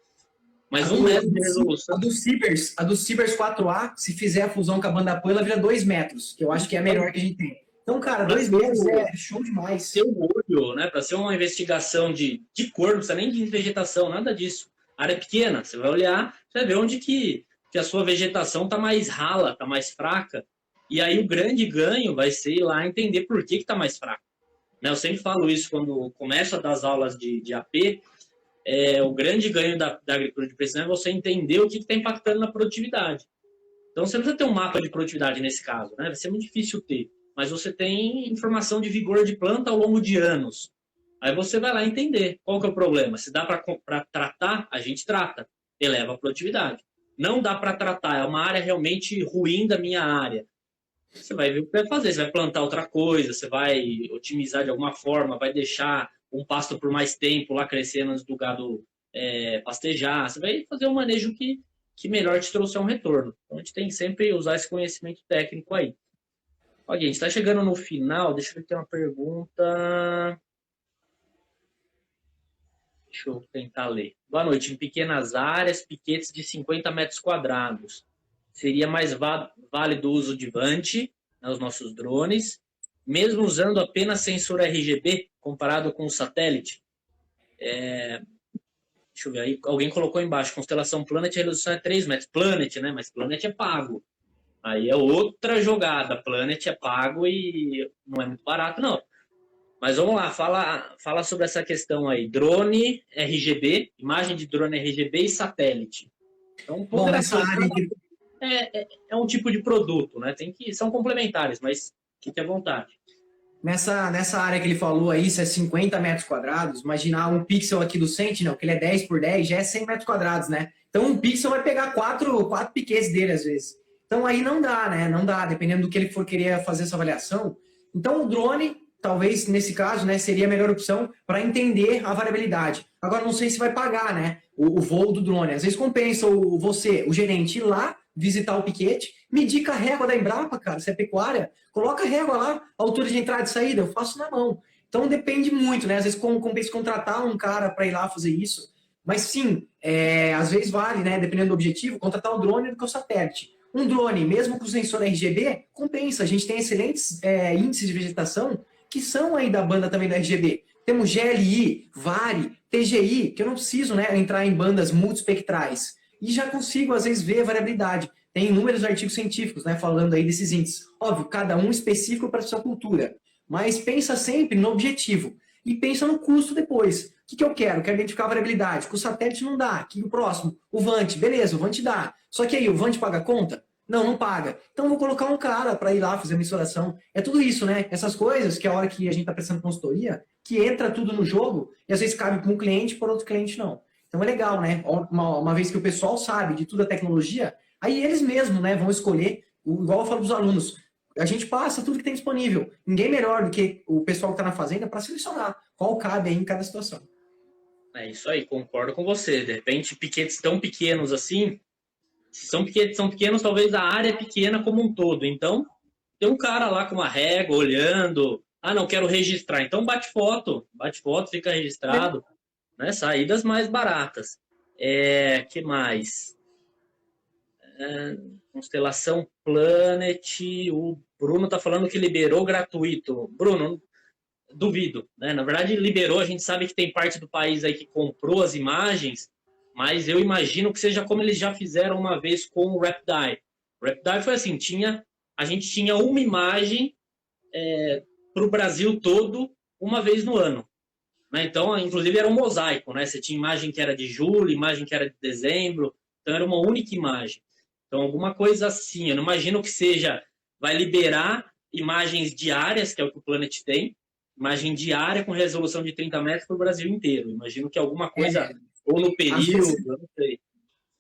Mas 1 metro de resolução. A do Cibers 4A, se fizer a fusão com a banda Pan, ela vira 2 metros, que eu acho que é a melhor que a gente tem. Então, cara, 2 metros é show demais. Seu olho, né? Para ser uma investigação de cor, não precisa nem de vegetação, nada disso. A área é pequena, você vai olhar, você vai ver onde que a sua vegetação está mais rala, está mais fraca. E aí o grande ganho vai ser ir lá entender por que está mais fraco. Né? Eu sempre falo isso quando começo a dar as aulas de AP. O grande ganho da agricultura de precisão é você entender o que está impactando na produtividade. Então você não precisa ter um mapa de produtividade nesse caso, né? Vai ser muito difícil ter. Mas você tem informação de vigor de planta ao longo de anos. Aí você vai lá entender qual que é o problema. Se dá para tratar, a gente trata. Eleva a produtividade. Não dá para tratar, é uma área realmente ruim da minha área. Você vai ver o que vai fazer. Você vai plantar outra coisa, você vai otimizar de alguma forma, vai deixar um pasto por mais tempo lá crescendo antes do gado pastejar. Você vai fazer um manejo que melhor te trouxer um retorno. Então a gente tem que sempre usar esse conhecimento técnico aí. Ok, a gente está chegando no final. Deixa eu ver, tem uma pergunta. Deixa eu tentar ler. Boa noite. Em pequenas áreas, piquetes de 50 metros quadrados. Seria mais válido o uso de VANT, né, os nossos drones, mesmo usando apenas sensor RGB comparado com o satélite? Deixa eu ver aí. Alguém colocou embaixo, constelação Planet, a resolução é 3 metros. Planet, né? Mas Planet é pago. Aí é outra jogada. Planet é pago e não é muito barato, não. Mas vamos lá, fala sobre essa questão aí. Drone RGB, imagem de drone RGB e satélite. Então, Bom, nessa área é um tipo de produto, né? São complementares, mas fique à vontade. Nessa área que ele falou aí, se é 50 metros quadrados, imaginar um pixel aqui do Sentinel, que ele é 10 por 10, já é 100 metros quadrados, né? Então um pixel vai pegar quatro piquetes dele às vezes. Então aí não dá, né? Não dá, dependendo do que ele for querer fazer essa avaliação. Então o drone, talvez nesse caso, né, seria a melhor opção para entender a variabilidade. Agora não sei se vai pagar, né? O voo do drone. Às vezes compensa o gerente, ir lá, visitar o piquete, medir com a régua da Embrapa, cara, se é pecuária, coloca a régua lá, altura de entrada e saída, eu faço na mão. Então depende muito, né? Às vezes compensa contratar um cara para ir lá fazer isso. Mas sim, às vezes vale, né? Dependendo do objetivo, contratar o drone do que o satélite. Um drone, mesmo com sensor RGB, compensa. A gente tem excelentes índices de vegetação que são aí da banda também da RGB. Temos GLI, VARI, TGI, que eu não preciso, né, entrar em bandas multiespectrais. E já consigo, às vezes, ver a variabilidade. Tem inúmeros artigos científicos, né, falando aí desses índices. Óbvio, cada um específico para a sua cultura. Mas pensa sempre no objetivo. E pensa no custo depois. O que eu quero? Quero identificar a variabilidade. Com o satélite não dá. Que o próximo? O VANT. Beleza, o VANT dá. Só que aí, o VANT paga a conta? Não, não paga. Então eu vou colocar um cara para ir lá fazer a mensuração. É tudo isso, né? Essas coisas que a hora que a gente está prestando consultoria, que entra tudo no jogo e às vezes cabe para um cliente e para outro cliente não. Então é legal, né? Uma vez que o pessoal sabe de tudo a tecnologia, aí eles mesmos, né, vão escolher, igual eu falo para os alunos, a gente passa tudo que tem disponível. Ninguém melhor do que o pessoal que está na fazenda para selecionar qual cabe aí em cada situação. É isso aí, concordo com você. De repente, piquetes tão pequenos assim, se são pequenos, talvez a área é pequena como um todo. Então, tem um cara lá com uma régua olhando. Ah, não, quero registrar. Então, bate foto, fica registrado. Né? Saídas mais baratas. Que mais? Constelação Planet. O Bruno está falando que liberou gratuito. Bruno, duvido. Né? Na verdade, liberou. A gente sabe que tem parte do país aí que comprou as imagens, mas eu imagino que seja como eles já fizeram uma vez com o RapidEye. O RapidEye foi assim, a gente tinha uma imagem para o Brasil todo uma vez no ano. Né? Então, inclusive, era um mosaico. Né? Você tinha imagem que era de julho, imagem que era de dezembro. Então, era uma única imagem. Então, alguma coisa assim. Eu não imagino que vai liberar imagens diárias, que é o que o Planet tem, imagem diária com resolução de 30 metros para o Brasil inteiro. Imagino que alguma coisa, ou no período, eu não sei.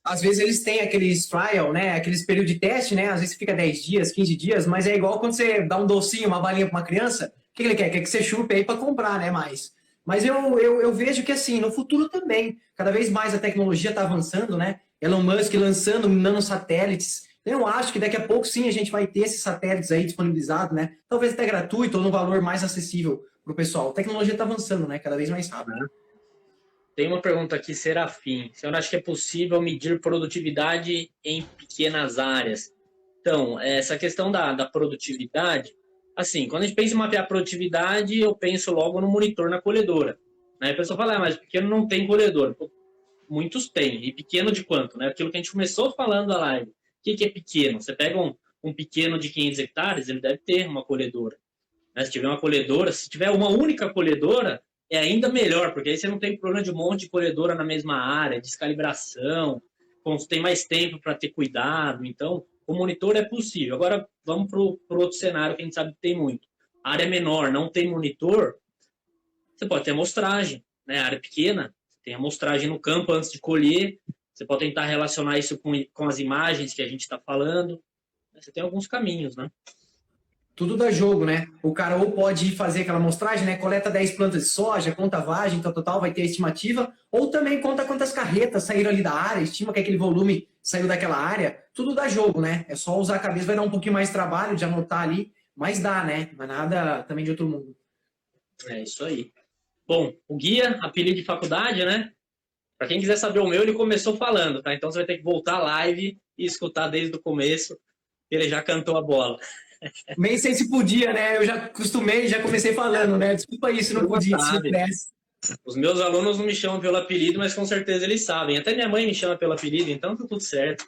Às vezes eles têm aqueles trial, né? Aqueles períodos de teste, né? Às vezes fica 10 dias, 15 dias, mas é igual quando você dá um docinho, uma balinha para uma criança, o que ele quer? Quer que você chupe aí para comprar, né? Mas eu vejo que, assim, no futuro também, cada vez mais a tecnologia está avançando, né? Elon Musk lançando nanosatélites. Eu acho que daqui a pouco, sim, a gente vai ter esses satélites aí disponibilizados, né? Talvez até gratuito ou num valor mais acessível para o pessoal. A tecnologia está avançando, né? Cada vez mais rápido. Tem uma pergunta aqui, Serafim. Se eu acho que é possível medir produtividade em pequenas áreas. Então, essa questão da produtividade, assim, quando a gente pensa em mapear produtividade, eu penso logo no monitor na colhedora. Né? A pessoa fala, mas pequeno não tem colhedora. Muitos têm. E pequeno de quanto? Né? Aquilo que a gente começou falando a live. O que é pequeno? Você pega um pequeno de 500 hectares, ele deve ter uma colhedora. Né? Se tiver uma colhedora, se tiver uma única colhedora, é ainda melhor, porque aí você não tem problema de um monte de colhedora na mesma área, descalibração, você tem mais tempo para ter cuidado. Então, o monitor é possível. Agora, vamos para o outro cenário que a gente sabe que tem muito. A área menor, não tem monitor, você pode ter amostragem. Né? A área pequena, você tem amostragem no campo antes de colher, você pode tentar relacionar isso com as imagens que a gente está falando. Você tem alguns caminhos, né? Tudo dá jogo, né? O cara ou pode ir fazer aquela amostragem, né? Coleta 10 plantas de soja, conta a vagem, tal, vai ter a estimativa, ou também conta quantas carretas saíram ali da área, estima que aquele volume saiu daquela área. Tudo dá jogo, né? É só usar a cabeça, vai dar um pouquinho mais de trabalho de anotar ali, Mas dá, né? Mas nada também de outro mundo. É isso aí. Bom, o Guia, apelido de faculdade, né? Para quem quiser saber o meu, ele começou falando, tá? Então você vai ter que voltar à live e escutar desde o começo. Ele já cantou a bola. Nem sei se podia, né? Eu já acostumei, já comecei falando, né? Desculpa aí se não Turma podia, se não sabe. pudesse. Os meus alunos não me chamam pelo apelido, mas com certeza eles sabem. Até minha mãe me chama pelo apelido, então tá tudo certo.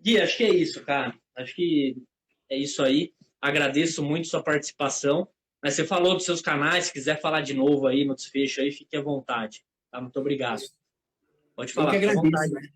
Gui, acho que é isso, cara. Acho que é isso aí. Agradeço muito sua participação. Mas você falou dos seus canais, se quiser falar de novo aí no desfecho aí, fique à vontade. Tá? Muito obrigado. Pode Eu que falar, fique à agradeço, vontade. né?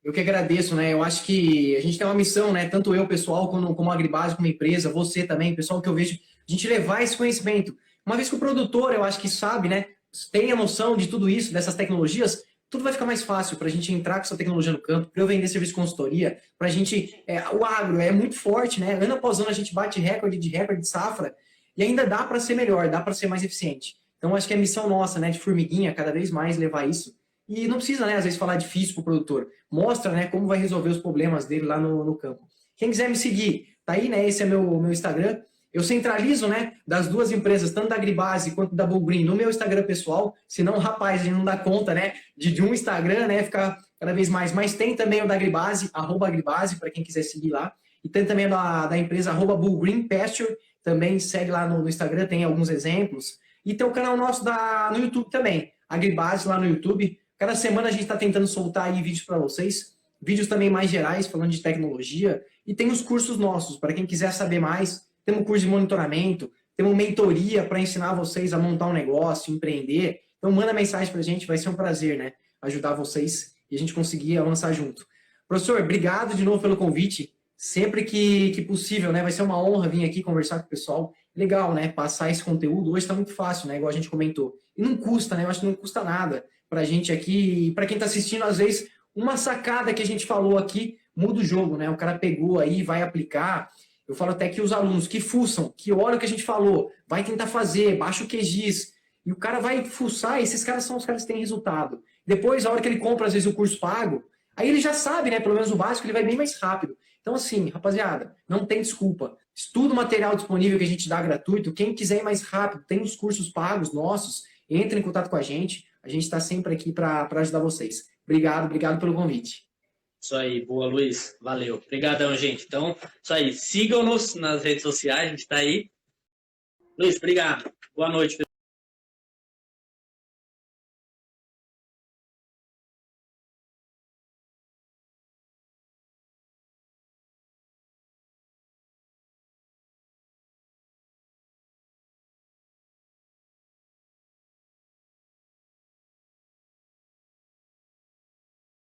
Eu que agradeço, né? Eu acho que a gente tem uma missão, né? Tanto eu, pessoal, como a Agribase, como empresa, você também, pessoal, que eu vejo, a gente levar esse conhecimento. Uma vez que o produtor, eu acho que sabe, né? Tem a noção de tudo isso, dessas tecnologias, tudo vai ficar mais fácil para a gente entrar com essa tecnologia no campo, para eu vender serviço de consultoria, para a gente. O agro é muito forte, né? Ano após ano a gente bate recorde de safra e ainda dá para ser melhor, dá para ser mais eficiente. Então, acho que é missão nossa, né, de formiguinha, cada vez mais levar isso. E não precisa, né, às vezes, falar difícil para o produtor. Mostra, né, como vai resolver os problemas dele lá no campo. Quem quiser me seguir, tá aí, né? Esse é meu Instagram. Eu centralizo, né, das duas empresas, tanto da Agribase quanto da Bull Green, no meu Instagram pessoal. Senão, rapaz, a gente não dá conta, né, de um Instagram, né, ficar cada vez mais. Mas tem também o da Agribase, @Agribase, para quem quiser seguir lá. E tem também da empresa @Bull Green Pasture, também segue lá no Instagram, tem alguns exemplos. E tem o canal nosso no YouTube também, Agribase lá no YouTube. Cada semana a gente está tentando soltar aí vídeos para vocês, vídeos também mais gerais, falando de tecnologia, e tem os cursos nossos, para quem quiser saber mais, temos um curso de monitoramento, temos mentoria para ensinar vocês a montar um negócio, empreender. Então manda mensagem para a gente, vai ser um prazer, né, ajudar vocês e a gente conseguir avançar junto. Professor, obrigado de novo pelo convite, sempre que possível, né, vai ser uma honra vir aqui conversar com o pessoal. Legal, né, passar esse conteúdo, hoje está muito fácil, né, igual a gente comentou. E não custa, né, eu acho que não custa nada para a gente aqui, e para quem está assistindo, às vezes, uma sacada que a gente falou aqui muda o jogo, né? O cara pegou aí, vai aplicar. Eu falo até que os alunos que fuçam, que olham o que a gente falou, vai tentar fazer, baixa o QGIS, e o cara vai fuçar, e esses caras são os caras que têm resultado. Depois, a hora que ele compra, às vezes, o curso pago, aí ele já sabe, né? Pelo menos o básico, ele vai bem mais rápido. Então, assim, rapaziada, não tem desculpa. Estuda o material disponível que a gente dá gratuito. Quem quiser ir mais rápido, tem os cursos pagos nossos, entra em contato com a gente. A gente está sempre aqui para ajudar vocês. Obrigado pelo convite. Isso aí, boa, Luiz. Valeu. Obrigadão, gente. Então, isso aí. Sigam-nos nas redes sociais, a gente está aí. Luiz, obrigado. Boa noite, pessoal.